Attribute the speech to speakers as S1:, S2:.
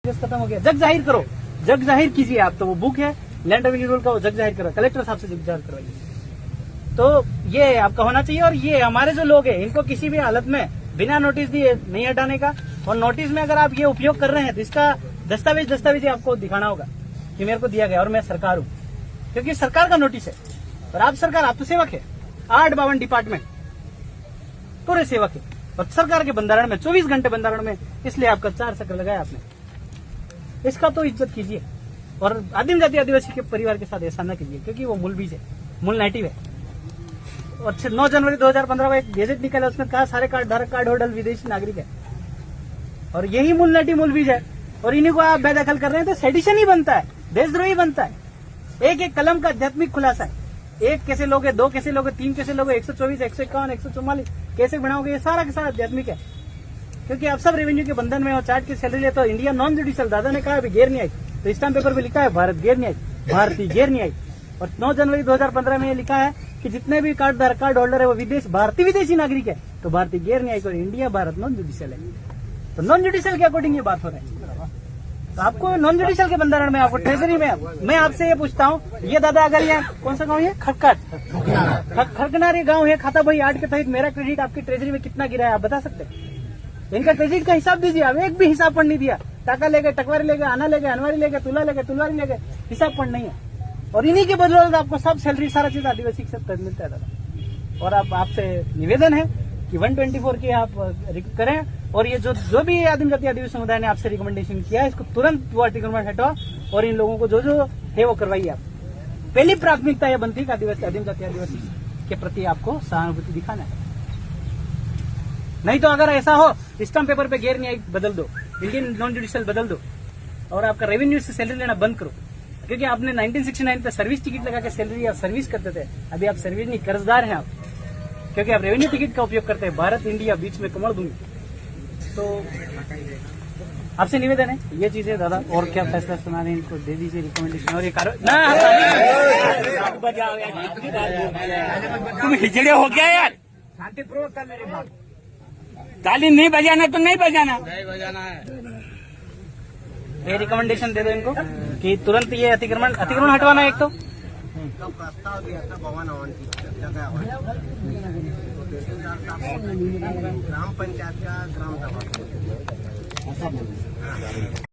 S1: खत्म हो गया, जग जाहिर करो, जग जाहिर कीजिए आप। तो वो बुक है लैंड रेवेन्यू रूल का, वो जग जाहिर करो, कलेक्टर साहब से जग जाहिर करवाइए। तो ये आपका होना चाहिए। और ये हमारे जो लोग हैं इनको किसी भी हालत में बिना नोटिस दिए नहीं हटाने का। और नोटिस में अगर आप ये उपयोग कर रहे हैं तो इसका दस्तावेज आपको दिखाना होगा कि मेरे को दिया गया और मैं सरकार हूँ, क्योंकि सरकार का नोटिस है। और आप सरकार, आप तो सेवक है, 852 डिपार्टमेंट पूरे सेवक है और सरकार के बंधारण में 24 घंटे बंधारण में, इसलिए आपका 4 चक्र लगाया आपने। इसका तो इज्जत कीजिए। और आदिम जाति आदिवासी के परिवार के साथ ऐसा न कीजिए, क्योंकि वो मूल बीज है, मूल नेटिव है। और 9 जनवरी 2015 को एक गेजेट निकाला, उसमें कहा सारे कार्ड धारक कार्ड होल्डर विदेशी नागरिक है। और यही मूल नेटिव मूल बीज है। और इन्हीं को आप बेदखल कर रहे हैं तो सेडिशन ही बनता है, देशद्रोही बनता है। एक एक कलम का आध्यात्मिक खुलासा है। एक कैसे लोगे, 2 कैसे लोगे, 3 कैसे लोगे, 124, 151, 144 कैसे बनाओगे, ये सारा का सारा आध्यात्मिक है। क्योंकि आप सब रेवेन्यू के बंधन में हो, चार्ट की सैलरी ले। तो इंडिया नॉन जुडिशियल, दादा ने कहा अभी गैर न्यायिक, तो स्टाम्प पेपर पे लिखा है भारत गैर न्यायिक, भारतीय गैर न्यायिक। और 9 जनवरी 2015 में ये लिखा है कि जितने भी कार्ड धारक कार्ड होल्डर है वो भारतीय विदेशी नागरिक है, तो भारतीय गैर न्यायिक। और इंडिया भारत नॉन जुडिशियल है, तो नॉन जुडिशियल के अकॉर्डिंग ये बात हो रहा है। तो आपको नॉन जुडिशियल के बंधारण में, आपको ट्रेजरी में, मैं आपसे ये पूछता हूँ, ये दादा अगर यहाँ कौन सा गाँव है, खड़कनार ये गाँव है, खाता भाई 8 के तहत मेरा क्रेडिट आपकी ट्रेजरी में कितना गिरा है आप बता सकते हैं? इनका क्रेडिट का हिसाब दीजिए आप। एक भी हिसाब पढ़ नहीं दिया। टाका ले गए, टकवारी ले गए, आना ले गए, अनवारी ले गए, तुला ले गए, तुलवारी ले गए, हिसाब पढ़ नहीं है। और इन्हीं के बदौलत आपको सब सैलरी सारा चीज आदिवासी के साथ मिलता है दादा। और आपसे निवेदन है कि 124 की आप करें। और ये जो भी आदिम जाति आदिवासी समुदाय ने आपसे रिकमेंडेशन किया है, इसको तुरंत वो अतिक्रमण हटाओ और इन लोगों को जो है वो करवाइए आप। पहली प्राथमिकता यह बनती है कि आदिवासी आदिम जाति आदिवासी के प्रति आपको सहानुभूति दिखाना है। नहीं तो अगर ऐसा हो, स्टाम्प पेपर पे गैर न्यायिक बदल दो, इंडियन नॉन जुडिशियल बदल दो और आपका रेवेन्यू से सैलरी लेना बंद करो। क्योंकि आपने 1969 पे सर्विस टिकट लगा के सैलरी आप सर्विस करते थे, अभी आप सर्विस नहीं, कर्जदार हैं आप, क्योंकि आप रेवेन्यू टिकट का उपयोग करते हैं। भारत इंडिया बीच में कमर दूंगी। तो आपसे निवेदन है ये चीजें दादा, और क्या फैसला सुना रहे हैं इनको दे दीजिए रिकमेंडेशन। और ये
S2: तुम हिजड़े हो गया यार,
S1: शांतिपूर्वक कर मेरी बात।
S2: ताली नहीं बजाना तो नहीं बजाना है।
S1: ये रिकमेंडेशन दे दो इनको कि तुरंत ये अतिक्रमण हटवाना है। एक तो
S3: प्रस्ताव दिया था भवन हवन की जगह, ग्राम पंचायत का ग्राम सभा